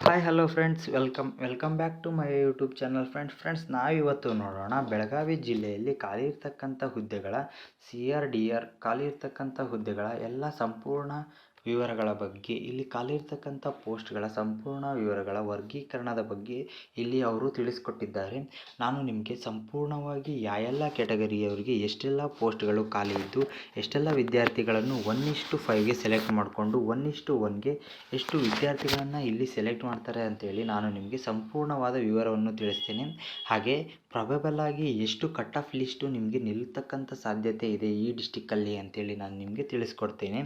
Hi hello friends, welcome back to my YouTube channel. Friends ನಾವಿವತ್ತು ನೋಡೋಣ ಬೆಳಗಾವಿ ಜಿಲ್ಲೆಯಲ್ಲಿ ಖಾಲಿ ಇರ್ತಕ್ಕಂಥ ಹುದ್ದೆಗಳ CR ಖಾಲಿ ಇರ್ತಕ್ಕಂಥ ಹುದ್ದೆಗಳ ಎಲ್ಲ ಸಂಪೂರ್ಣ ವಿವರಗಳ ಬಗ್ಗೆ, ಇಲ್ಲಿ ಖಾಲಿ ಇರ್ತಕ್ಕಂಥ ಪೋಸ್ಟ್ಗಳ ಸಂಪೂರ್ಣ ವಿವರಗಳ ವರ್ಗೀಕರಣದ ಬಗ್ಗೆ ಇಲ್ಲಿ ಅವರು ತಿಳಿಸ್ಕೊಟ್ಟಿದ್ದಾರೆ. ನಾನು ನಿಮಗೆ ಸಂಪೂರ್ಣವಾಗಿ ಯಾವೆಲ್ಲ ಕ್ಯಾಟಗರಿಯವರಿಗೆ ಎಷ್ಟೆಲ್ಲ ಪೋಸ್ಟ್ಗಳು ಖಾಲಿ ಇದ್ದು ಎಷ್ಟೆಲ್ಲ ವಿದ್ಯಾರ್ಥಿಗಳನ್ನು 1:5ಗೆ ಸೆಲೆಕ್ಟ್ ಮಾಡಿಕೊಂಡು 1:1ಗೆ ಎಷ್ಟು ವಿದ್ಯಾರ್ಥಿಗಳನ್ನು ಇಲ್ಲಿ ಸೆಲೆಕ್ಟ್ ಮಾಡ್ತಾರೆ ಅಂತೇಳಿ ನಾನು ನಿಮಗೆ ಸಂಪೂರ್ಣವಾದ ವಿವರವನ್ನು ತಿಳಿಸ್ತೀನಿ. ಹಾಗೆ ಪ್ರೊಬೆಬಲ್ ಆಗಿ ಎಷ್ಟು ಕಟ್ ಆಫ್ ಲಿಸ್ಟು ನಿಮಗೆ ನಿಲ್ಲತಕ್ಕಂಥ ಸಾಧ್ಯತೆ ಇದೆ ಈ ಡಿಸ್ಟಿಕ್ಕಲ್ಲಿ ಅಂತೇಳಿ ನಾನು ನಿಮಗೆ ತಿಳಿಸ್ಕೊಡ್ತೇನೆ.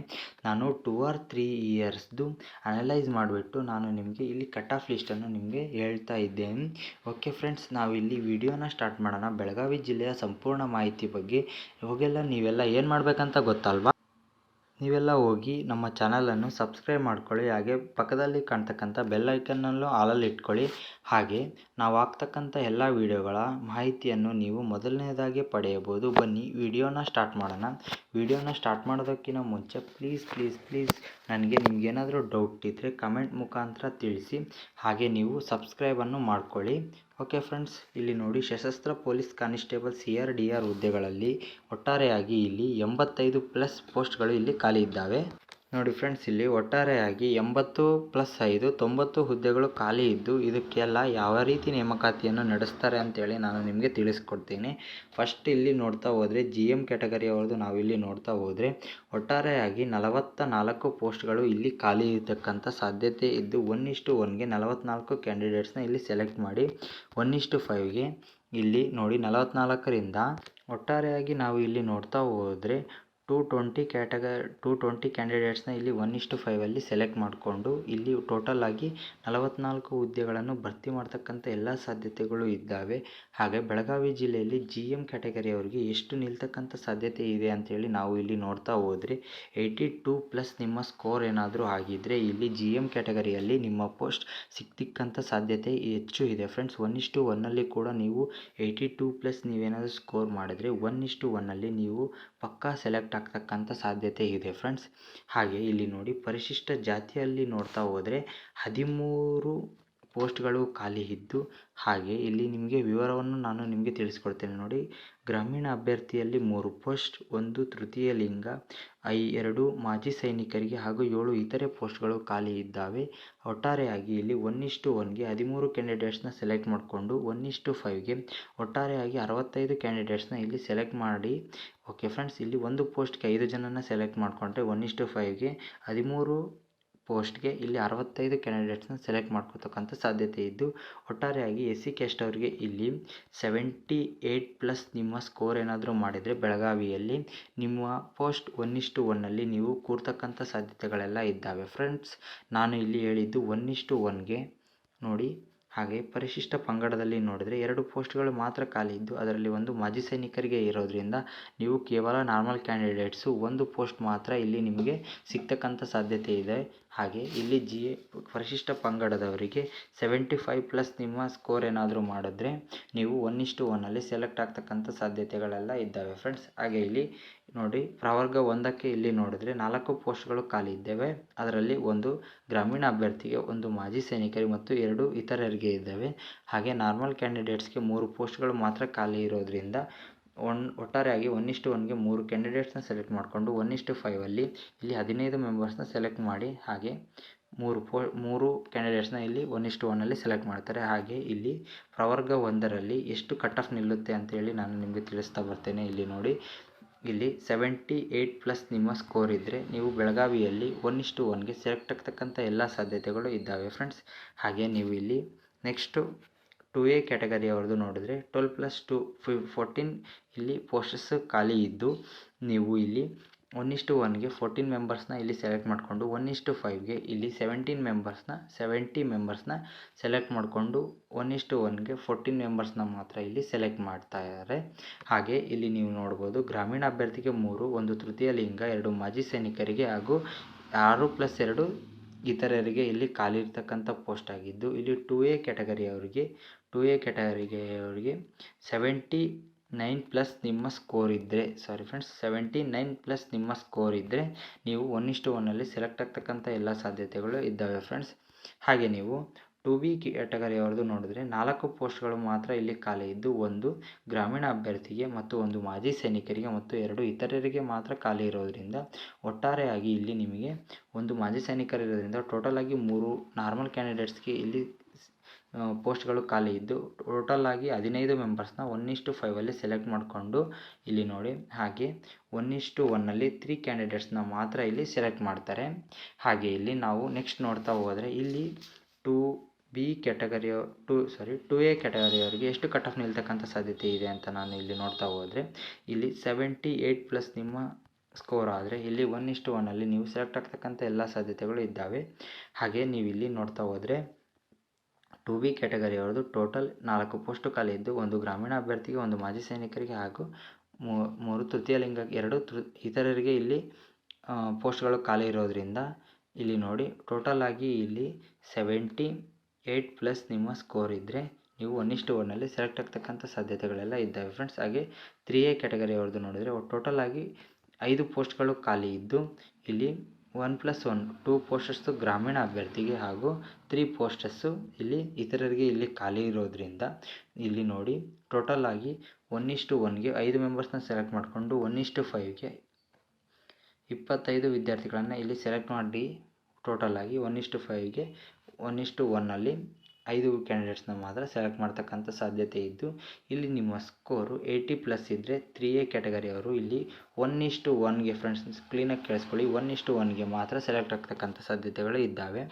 ನಾನು 2 or 3 ಇಯರ್ಸ್ದು ಅನಲೈಸ್ ಮಾಡಿಬಿಟ್ಟು ನಾನು ನಿಮಗೆ ಇಲ್ಲಿ ಕಟ್ ಆಫ್ ಲಿಸ್ಟನ್ನು ನಿಮಗೆ ಹೇಳ್ತಾ ಇದ್ದೇನೆ. ಓಕೆ ಫ್ರೆಂಡ್ಸ್, ನಾವಿಲ್ಲಿ ವಿಡಿಯೋನ ಸ್ಟಾರ್ಟ್ ಮಾಡೋಣ. ಬೆಳಗಾವಿ ಜಿಲ್ಲೆಯ ಸಂಪೂರ್ಣ ಮಾಹಿತಿ ಬಗ್ಗೆ ನೀವೆಲ್ಲ ಏನು ಮಾಡಬೇಕಂತ ಗೊತ್ತಲ್ವಾ? ನೀವೆಲ್ಲ ಹೋಗಿ ನಮ್ಮ ಚಾನಲನ್ನು ಸಬ್ಸ್ಕ್ರೈಬ್ ಮಾಡ್ಕೊಳ್ಳಿ. ಹಾಗೆ ಪಕ್ಕದಲ್ಲಿ ಕಾಣ್ತಕ್ಕಂಥ ಬೆಲ್ ಐಕನ್ನಲ್ಲೂ ಆಲಲ್ಲಿ ಇಟ್ಕೊಳ್ಳಿ. ಹಾಗೆ ನಾವು ಹಾಕ್ತಕ್ಕಂಥ ಎಲ್ಲ ವಿಡಿಯೋಗಳ ಮಾಹಿತಿಯನ್ನು ನೀವು ಮೊದಲನೇದಾಗಿ ಪಡೆಯಬಹುದು. ಬನ್ನಿ ವಿಡಿಯೋನ ಸ್ಟಾರ್ಟ್ ಮಾಡೋಣ. ವಿಡಿಯೋನ ಸ್ಟಾರ್ಟ್ ಮಾಡೋದಕ್ಕಿಂತ ಮುಂಚೆ ಪ್ಲೀಸ್ ನನಗೆ ನಿಮಗೇನಾದರೂ ಡೌಟ್ ಇದ್ದರೆ ಕಮೆಂಟ್ ಮುಖಾಂತರ ತಿಳಿಸಿ. ಹಾಗೆ ನೀವು ಸಬ್ಸ್ಕ್ರೈಬನ್ನು ಮಾಡ್ಕೊಳ್ಳಿ. ಓಕೆ ಫ್ರೆಂಡ್ಸ್, ಇಲ್ಲಿ ನೋಡಿ, ಸಶಸ್ತ್ರ ಪೊಲೀಸ್ ಕಾನಿಸ್ಟೇಬಲ್ CR ಹುದ್ದೆಗಳಲ್ಲಿ ಒಟ್ಟಾರೆಯಾಗಿ ಇಲ್ಲಿ 85+ ಪೋಸ್ಟ್ಗಳು ಇಲ್ಲಿ ಖಾಲಿ ಇದ್ದಾವೆ. ನೋಡಿ ಫ್ರೆಂಡ್ಸ್, ಇಲ್ಲಿ ಒಟ್ಟಾರೆಯಾಗಿ 80+5 90 ಹುದ್ದೆಗಳು ಖಾಲಿ ಇದ್ದು ಇದಕ್ಕೆಲ್ಲ ಯಾವ ರೀತಿ ನೇಮಕಾತಿಯನ್ನು ನಡೆಸ್ತಾರೆ ಅಂತೇಳಿ ನಾನು ನಿಮಗೆ ತಿಳಿಸ್ಕೊಡ್ತೀನಿ. ಫಸ್ಟ್ ಇಲ್ಲಿ ನೋಡ್ತಾ ಹೋದರೆ GM ಕ್ಯಾಟಗರಿ ಅವ್ರದ್ದು ನಾವಿಲ್ಲಿ ನೋಡ್ತಾ ಹೋದರೆ ಒಟ್ಟಾರೆಯಾಗಿ 44 ಪೋಸ್ಟ್ಗಳು ಇಲ್ಲಿ ಖಾಲಿ ಇರತಕ್ಕಂಥ ಸಾಧ್ಯತೆ ಇದ್ದು 1:1ಗೆ 44 ಕ್ಯಾಂಡಿಡೇಟ್ಸ್ನ ಇಲ್ಲಿ ಸೆಲೆಕ್ಟ್ ಮಾಡಿ 1:5ಗೆ ಇಲ್ಲಿ ನೋಡಿ 44ರಿಂದ ಒಟ್ಟಾರೆಯಾಗಿ ನಾವು ಇಲ್ಲಿ ನೋಡ್ತಾ ಹೋದರೆ 220 ಕ್ಯಾಂಡಿಡೇಟ್ಸ್ನ ಇಲ್ಲಿ 1:5ಅಲ್ಲಿ ಸೆಲೆಕ್ಟ್ ಮಾಡಿಕೊಂಡು ಇಲ್ಲಿ ಟೋಟಲ್ ಆಗಿ 44 ಹುದ್ದೆಗಳನ್ನು ಭರ್ತಿ ಮಾಡ್ತಕ್ಕಂಥ ಎಲ್ಲ ಸಾಧ್ಯತೆಗಳು ಇದ್ದಾವೆ. ಹಾಗೆ ಬೆಳಗಾವಿ ಜಿಲ್ಲೆಯಲ್ಲಿ GM ಕ್ಯಾಟಗರಿ ಅವರಿಗೆ ಎಷ್ಟು ನಿಲ್ತಕ್ಕಂಥ ಸಾಧ್ಯತೆ ಇದೆ ಅಂತೇಳಿ ನಾವು ಇಲ್ಲಿ ನೋಡ್ತಾ ಹೋದರೆ 82+ ನಿಮ್ಮ ಸ್ಕೋರ್ ಏನಾದರೂ ಆಗಿದ್ದರೆ ಇಲ್ಲಿ GM ಕ್ಯಾಟಗರಿಯಲ್ಲಿ ನಿಮ್ಮ ಪೋಸ್ಟ್ ಸಿಗ್ತಕ್ಕಂಥ ಸಾಧ್ಯತೆ ಹೆಚ್ಚು ಇದೆ ಫ್ರೆಂಡ್ಸ್. 1:1ಅಲ್ಲಿ ಕೂಡ ನೀವು 82+ ನೀವೇನಾದರೂ ಸ್ಕೋರ್ ಮಾಡಿದರೆ 1:1ಅಲ್ಲಿ ನೀವು ಪಕ್ಕಾ ಸೆಲೆಕ್ಟ್ ಆಗ್ತಕ್ಕಂಥ ಸಾಧ್ಯತೆ ಇದೆ ಫ್ರೆಂಡ್ಸ್. ಹಾಗೆ ಇಲ್ಲಿ ನೋಡಿ, ಪರಿಶಿಷ್ಟ ಜಾತಿಯಲ್ಲಿ ನೋಡ್ತಾ ಹೋದರೆ 13 ಪೋಸ್ಟ್ಗಳು ಖಾಲಿ ಇದ್ದು ಹಾಗೆ ಇಲ್ಲಿ ನಿಮಗೆ ವಿವರವನ್ನು ನಾನು ನಿಮಗೆ ತಿಳಿಸ್ಕೊಡ್ತೇನೆ. ನೋಡಿ, ಗ್ರಾಮೀಣ ಅಭ್ಯರ್ಥಿಯಲ್ಲಿ 3 ಪೋಸ್ಟ್, 1 ತೃತೀಯ ಲಿಂಗ, 2 ಮಾಜಿ ಸೈನಿಕರಿಗೆ ಹಾಗೂ 7 ಇತರೆ ಪೋಸ್ಟ್ಗಳು ಖಾಲಿ ಇದ್ದಾವೆ. ಒಟ್ಟಾರೆಯಾಗಿ ಇಲ್ಲಿ 1:1ಗೆ 13 ಕ್ಯಾಂಡಿಡೇಟ್ಸ್ನ ಸೆಲೆಕ್ಟ್ ಮಾಡಿಕೊಂಡು 1:5ಗೆ ಒಟ್ಟಾರೆಯಾಗಿ 65 ಕ್ಯಾಂಡಿಡೇಟ್ಸ್ನ ಇಲ್ಲಿ ಸೆಲೆಕ್ಟ್ ಮಾಡಿ. ಓಕೆ ಫ್ರೆಂಡ್ಸ್, ಇಲ್ಲಿ ಒಂದು ಪೋಸ್ಟ್ಗೆ 5 ಜನನ ಸೆಲೆಕ್ಟ್ ಮಾಡಿಕೊಂಡ್ರೆ 1:5ಗೆ 13 ಪೋಸ್ಟ್ಗೆ ಇಲ್ಲಿ 65 ಕ್ಯಾಂಡಿಡೇಟ್ಸ್ನ ಸೆಲೆಕ್ಟ್ ಮಾಡ್ಕೋತಕ್ಕಂಥ ಸಾಧ್ಯತೆ ಇದ್ದು ಒಟ್ಟಾರೆಯಾಗಿ SC ಕ್ಯಾಸ್ಟ್ ಅವರಿಗೆ ಇಲ್ಲಿ 78+ ನಿಮ್ಮ ಸ್ಕೋರ್ ಏನಾದರೂ ಮಾಡಿದರೆ ಬೆಳಗಾವಿಯಲ್ಲಿ ನಿಮ್ಮ ಪೋಸ್ಟ್ 1:1ಅಲ್ಲಿ ನೀವು ಕೂರ್ತಕ್ಕಂಥ ಸಾಧ್ಯತೆಗಳೆಲ್ಲ ಇದ್ದಾವೆ ಫ್ರೆಂಡ್ಸ್. ನಾನು ಇಲ್ಲಿ ಹೇಳಿದ್ದು 1:1ಗೆ ನೋಡಿ. ಹಾಗೆ ಪರಿಶಿಷ್ಟ ಪಂಗಡದಲ್ಲಿ ನೋಡಿದರೆ 2 ಪೋಸ್ಟ್ಗಳು ಮಾತ್ರ ಖಾಲಿ ಇದ್ದು ಅದರಲ್ಲಿ ಒಂದು ಮಾಜಿ ಸೈನಿಕರಿಗೆ ಇರೋದ್ರಿಂದ ನೀವು ಕೇವಲ ನಾರ್ಮಲ್ ಕ್ಯಾಂಡಿಡೇಟ್ಸು 1 ಪೋಸ್ಟ್ ಮಾತ್ರ ಇಲ್ಲಿ ನಿಮಗೆ ಸಿಗ್ತಕ್ಕಂಥ ಸಾಧ್ಯತೆ ಇದೆ. ಹಾಗೆ ಇಲ್ಲಿ ಪರಿಶಿಷ್ಟ ಪಂಗಡದವರಿಗೆ 75+ ನಿಮ್ಮ ಸ್ಕೋರ್ ಏನಾದರೂ ಮಾಡಿದ್ರೆ ನೀವು 1:1ಅಲ್ಲಿ ಸೆಲೆಕ್ಟ್ ಆಗ್ತಕ್ಕಂಥ ಸಾಧ್ಯತೆಗಳೆಲ್ಲ ಇದ್ದಾವೆ ಫ್ರೆಂಡ್ಸ್. ಹಾಗೆ ಇಲ್ಲಿ ನೋಡಿ, ಪ್ರವರ್ಗ 1ಕ್ಕೆ ಇಲ್ಲಿ ನೋಡಿದ್ರೆ 4 ಪೋಸ್ಟ್ಗಳು ಖಾಲಿ ಇದ್ದಾವೆ. ಅದರಲ್ಲಿ 1 ಗ್ರಾಮೀಣ ಅಭ್ಯರ್ಥಿಗೆ, 1 ಮಾಜಿ ಸೈನಿಕರಿಗೆ ಮತ್ತು 2 ಇತರರಿಗೆ ಇದ್ದಾವೆ. ಹಾಗೆ ನಾರ್ಮಲ್ ಕ್ಯಾಂಡಿಡೇಟ್ಸ್ಗೆ 3 ಪೋಸ್ಟ್ಗಳು ಮಾತ್ರ ಖಾಲಿ ಇರೋದ್ರಿಂದ ಒಟ್ಟಾರೆಯಾಗಿ 1:1ಗೆ 3 ಕ್ಯಾಂಡಿಡೇಟ್ಸ್ನ ಸೆಲೆಕ್ಟ್ ಮಾಡಿಕೊಂಡು 1:5ಅಲ್ಲಿ ಇಲ್ಲಿ 15 ಮೆಂಬರ್ಸ್ನ ಸೆಲೆಕ್ಟ್ ಮಾಡಿ ಹಾಗೆ 3 ಕ್ಯಾಂಡಿಡೇಟ್ಸ್ನ ಇಲ್ಲಿ 1:1ಅಲ್ಲಿ ಸೆಲೆಕ್ಟ್ ಮಾಡ್ತಾರೆ. ಹಾಗೆ ಇಲ್ಲಿ ಪ್ರವರ್ಗ 1ರಲ್ಲಿ ಎಷ್ಟು ಕಟ್ ಆಫ್ ನಿಲ್ಲುತ್ತೆ ಅಂತೇಳಿ ನಾನು ನಿಮಗೆ ತಿಳಿಸ್ತಾ ಬರ್ತೇನೆ. ಇಲ್ಲಿ ನೋಡಿ, ಇಲ್ಲಿ 78+ ನಿಮ್ಮ ಸ್ಕೋರ್ ಇದ್ದರೆ ನೀವು ಬೆಳಗಾವಿಯಲ್ಲಿ 1:1ಗೆ ಸೆಲೆಕ್ಟ್ ಆಗ್ತಕ್ಕಂಥ ಎಲ್ಲ ಸಾಧ್ಯತೆಗಳು ಇದ್ದಾವೆ ಫ್ರೆಂಡ್ಸ್. ಹಾಗೆ ನೀವು ಇಲ್ಲಿ ನೆಕ್ಸ್ಟು 2A ಕ್ಯಾಟಗರಿ ಅವ್ರದ್ದು ನೋಡಿದ್ರೆ 12+2 14 ಇಲ್ಲಿ ಪೋಸ್ಟಸ್ ಖಾಲಿ ಇದ್ದು ನೀವು ಇಲ್ಲಿ 1:1ಗೆ 14 ಮೆಂಬರ್ಸ್ನ ಇಲ್ಲಿ ಸೆಲೆಕ್ಟ್ ಮಾಡಿಕೊಂಡು 1:5ಗೆ ಇಲ್ಲಿ 70 ಮೆಂಬರ್ಸ್ನ ಸೆಲೆಕ್ಟ್ ಮಾಡಿಕೊಂಡು 1:1ಗೆ 14 ಮೆಂಬರ್ಸ್ನ ಮಾತ್ರ ಇಲ್ಲಿ ಸೆಲೆಕ್ಟ್ ಮಾಡ್ತಾ ಇದ್ದಾರೆ. ಹಾಗೆ ಇಲ್ಲಿ ನೀವು ನೋಡ್ಬೋದು, ಗ್ರಾಮೀಣ ಅಭ್ಯರ್ಥಿಗೆ 3, 1 ತೃತೀಯ ಲಿಂಗ, 2 ಮಾಜಿ ಸೈನಿಕರಿಗೆ ಹಾಗೂ 6+2 ಇತರರಿಗೆ ಇಲ್ಲಿ ಖಾಲಿ ಇರ್ತಕ್ಕಂಥ ಪೋಸ್ಟ್ ಆಗಿದ್ದು ಇಲ್ಲಿ 2A ಕ್ಯಾಟಗರಿಯವರಿಗೆ 79+ ನಿಮ್ಮ ಸ್ಕೋರ್ ಇದ್ದರೆ 79+ ನಿಮ್ಮ ಸ್ಕೋರ್ ಇದ್ದರೆ ನೀವು 1:1ಅಲ್ಲಿ ಸೆಲೆಕ್ಟ್ ಆಗ್ತಕ್ಕಂಥ ಎಲ್ಲ ಸಾಧ್ಯತೆಗಳು ಇದ್ದಾವೆ ಫ್ರೆಂಡ್ಸ್. ಹಾಗೆ ನೀವು 2B ಕ್ಯಾಟಗರಿಯವ್ರದ್ದು ನೋಡಿದ್ರೆ 4 ಪೋಸ್ಟ್ಗಳು ಮಾತ್ರ ಇಲ್ಲಿ ಖಾಲಿ ಇದ್ದು, ಒಂದು ಗ್ರಾಮೀಣ ಅಭ್ಯರ್ಥಿಗೆ ಮತ್ತು ಒಂದು ಮಾಜಿ ಸೈನಿಕರಿಗೆ ಮತ್ತು 2 ಇತರರಿಗೆ ಮಾತ್ರ ಖಾಲಿ ಇರೋದರಿಂದ ಒಟ್ಟಾರೆಯಾಗಿ ಇಲ್ಲಿ ನಿಮಗೆ ಒಂದು ಮಾಜಿ ಸೈನಿಕರಿರೋದ್ರಿಂದ ಟೋಟಲ್ ಆಗಿ 3 ನಾರ್ಮಲ್ ಕ್ಯಾಂಡಿಡೇಟ್ಸ್ಗೆ ಇಲ್ಲಿ ಪೋಸ್ಟ್ಗಳು ಖಾಲಿ ಇದ್ದು, ಟೋಟಲ್ ಆಗಿ 15 ಮೆಂಬರ್ಸ್ನ 1:5 ಅಲ್ಲಿ ಸೆಲೆಕ್ಟ್ ಮಾಡಿಕೊಂಡು ಇಲ್ಲಿ ನೋಡಿ, ಹಾಗೆ 1:1 3 ಕ್ಯಾಂಡಿಡೇಟ್ಸ್ನ ಮಾತ್ರ ಇಲ್ಲಿ ಸೆಲೆಕ್ಟ್ ಮಾಡ್ತಾರೆ. ಹಾಗೆ ಇಲ್ಲಿ ನಾವು ನೆಕ್ಸ್ಟ್ ನೋಡ್ತಾ ಹೋದರೆ ಇಲ್ಲಿ 2A ಕ್ಯಾಟಗರಿಯವರಿಗೆ ಎಷ್ಟು ಕಟ್ ಆಫ್ ನಿಲ್ತಕ್ಕಂಥ ಸಾಧ್ಯತೆ ಇದೆ ಅಂತ ನಾನು ಇಲ್ಲಿ ನೋಡ್ತಾ ಹೋದರೆ ಇಲ್ಲಿ 78+ ನಿಮ್ಮ ಸ್ಕೋರ್ ಆದರೆ ಇಲ್ಲಿ 1:1 ಅಲ್ಲಿ ನೀವು ಸೆಲೆಕ್ಟ್ ಆಗ್ತಕ್ಕಂಥ ಎಲ್ಲ ಸಾಧ್ಯತೆಗಳು ಇದ್ದಾವೆ. ಹಾಗೆ ನೀವು ಇಲ್ಲಿ ನೋಡ್ತಾ ಹೋದರೆ 2B ಕ್ಯಾಟಗರಿಯವ್ರದ್ದು ಟೋಟಲ್ 4 ಪೋಸ್ಟು ಖಾಲಿ ಇದ್ದು, ಒಂದು ಗ್ರಾಮೀಣ ಅಭ್ಯರ್ಥಿಗೆ, ಒಂದು ಮಾಜಿ ಸೈನಿಕರಿಗೆ ಹಾಗೂ 3 ತೃತೀಯ ಲಿಂಗ 2 ಇತರರಿಗೆ ಇಲ್ಲಿ ಪೋಸ್ಟ್ಗಳು ಖಾಲಿ ಇರೋದರಿಂದ ಇಲ್ಲಿ ನೋಡಿ ಟೋಟಲ್ ಆಗಿ ಇಲ್ಲಿ 78+ ನಿಮ್ಮ ಸ್ಕೋರ್ ಇದ್ದರೆ ನೀವು 1:1 ಅಲ್ಲಿ ಸೆಲೆಕ್ಟ್ ಆಗ್ತಕ್ಕಂಥ ಸಾಧ್ಯತೆಗಳೆಲ್ಲ ಇದ್ದಾವೆ ಫ್ರೆಂಡ್ಸ್. ಹಾಗೆ 3A ಕ್ಯಾಟಗರಿಯವ್ರದ್ದು ನೋಡಿದರೆ ಟೋಟಲ್ ಆಗಿ 5 ಪೋಸ್ಟ್ಗಳು ಖಾಲಿ ಇದ್ದು, ಇಲ್ಲಿ 1+1 2 ಪೋಸ್ಟಸ್ಸು ಗ್ರಾಮೀಣ ಅಭ್ಯರ್ಥಿಗೆ ಹಾಗೂ 3 ಪೋಸ್ಟಸ್ಸು ಇಲ್ಲಿ ಇತರರಿಗೆ ಇಲ್ಲಿ ಖಾಲಿ ಇರೋದರಿಂದ ಇಲ್ಲಿ ನೋಡಿ ಟೋಟಲ್ ಆಗಿ 1:1ಗೆ 5 ಮೆಂಬರ್ಸ್ನ ಸೆಲೆಕ್ಟ್ ಮಾಡಿಕೊಂಡು 1:5ಗೆ 25 ವಿದ್ಯಾರ್ಥಿಗಳನ್ನು ಇಲ್ಲಿ ಸೆಲೆಕ್ಟ್ ಮಾಡಿ ಟೋಟಲ್ ಆಗಿ 1:5ಗೆ 1:1 ಅಲ್ಲಿ 5 ಕ್ಯಾಂಡಿಡೇಟ್ಸ್ನ ಮಾತ್ರ ಸೆಲೆಕ್ಟ್ ಮಾಡ್ತಕ್ಕಂಥ ಸಾಧ್ಯತೆ ಇದ್ದು, ಇಲ್ಲಿ ನಿಮ್ಮ ಸ್ಕೋರು 80+ ಇದ್ದರೆ 3A ಕ್ಯಾಟಗರಿಯವರು ಇಲ್ಲಿ 1:1ಗೆ ಫ್ರೆಂಡ್ಸ್ ಕ್ಲೀನಾಗಿ ಕೇಳಿಸ್ಕೊಳ್ಳಿ, 1:1ಗೆ ಮಾತ್ರ ಸೆಲೆಕ್ಟ್ ಆಗ್ತಕ್ಕಂಥ ಸಾಧ್ಯತೆಗಳು ಇದ್ದಾವೆ.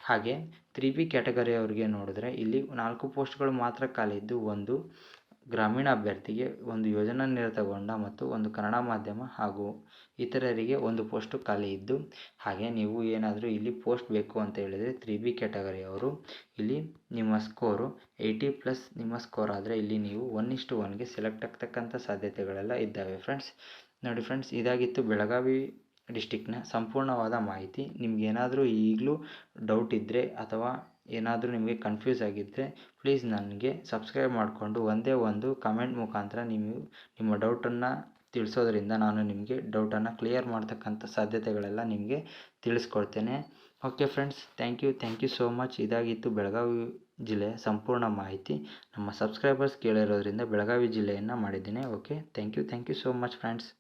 ಹಾಗೆ 3B ಕ್ಯಾಟಗರಿಯವ್ರಿಗೆ ನೋಡಿದ್ರೆ ಇಲ್ಲಿ 4 ಪೋಸ್ಟ್ಗಳು ಮಾತ್ರ ಖಾಲಿ ಇದ್ದು, ಒಂದು ಗ್ರಾಮೀಣ ಅಭ್ಯರ್ಥಿಗೆ, ಒಂದು ಯೋಜನಾ ನಿರತಗೊಂಡ ಮತ್ತು ಒಂದು ಕನ್ನಡ ಮಾಧ್ಯಮ ಹಾಗೂ ಇತರರಿಗೆ 1 ಪೋಸ್ಟು ಖಾಲಿ ಇದ್ದು, ಹಾಗೆ ನೀವು ಏನಾದರೂ ಇಲ್ಲಿ ಪೋಸ್ಟ್ ಬೇಕು ಅಂತ ಹೇಳಿದರೆ 3B ಕ್ಯಾಟಗರಿಯವರು ಇಲ್ಲಿ ನಿಮ್ಮ ಸ್ಕೋರು 80+ ನಿಮ್ಮ ಸ್ಕೋರ್ ಆದರೆ ಇಲ್ಲಿ ನೀವು 1:1ಗೆ ಸೆಲೆಕ್ಟ್ ಆಗ್ತಕ್ಕಂಥ ಸಾಧ್ಯತೆಗಳೆಲ್ಲ ಇದ್ದಾವೆ ಫ್ರೆಂಡ್ಸ್. ನೋಡಿ ಫ್ರೆಂಡ್ಸ್, ಇದಾಗಿತ್ತು ಬೆಳಗಾವಿ ಡಿಸ್ಟಿಕ್ನ ಸಂಪೂರ್ಣವಾದ ಮಾಹಿತಿ. ನಿಮಗೇನಾದರೂ ಈಗಲೂ ಡೌಟ್ ಇದ್ದರೆ ಅಥವಾ ಏನಾದರೂ ನಿಮಗೆ ಕನ್ಫ್ಯೂಸ್ ಆಗಿದ್ದರೆ ಪ್ಲೀಸ್ ನನಗೆ ಸಬ್ಸ್ಕ್ರೈಬ್ ಮಾಡಿಕೊಂಡು ಒಂದೇ ಒಂದು ಕಮೆಂಟ್ ಮುಖಾಂತರ ನೀವು ನಿಮ್ಮ ಡೌಟನ್ನು ತಿಳಿಸೋದ್ರಿಂದ ನಾನು ನಿಮಗೆ ಡೌಟನ್ನು ಕ್ಲಿಯರ್ ಮಾಡ್ತಕ್ಕಂಥ ಸಾಧ್ಯತೆಗಳೆಲ್ಲ ನಿಮಗೆ ತಿಳಿಸ್ಕೊಡ್ತೇನೆ. Okay friends, thank you so much. ಇದಾಗಿತ್ತು ಬೆಳಗಾವಿ ಜಿಲ್ಲೆಯ ಸಂಪೂರ್ಣ ಮಾಹಿತಿ. ನಮ್ಮ ಸಬ್ಸ್ಕ್ರೈಬರ್ಸ್ ಕೇಳಿರೋದ್ರಿಂದ ಬೆಳಗಾವಿ ಜಿಲ್ಲೆಯನ್ನು ಮಾಡಿದ್ದೀನಿ. Okay, thank you so much friends.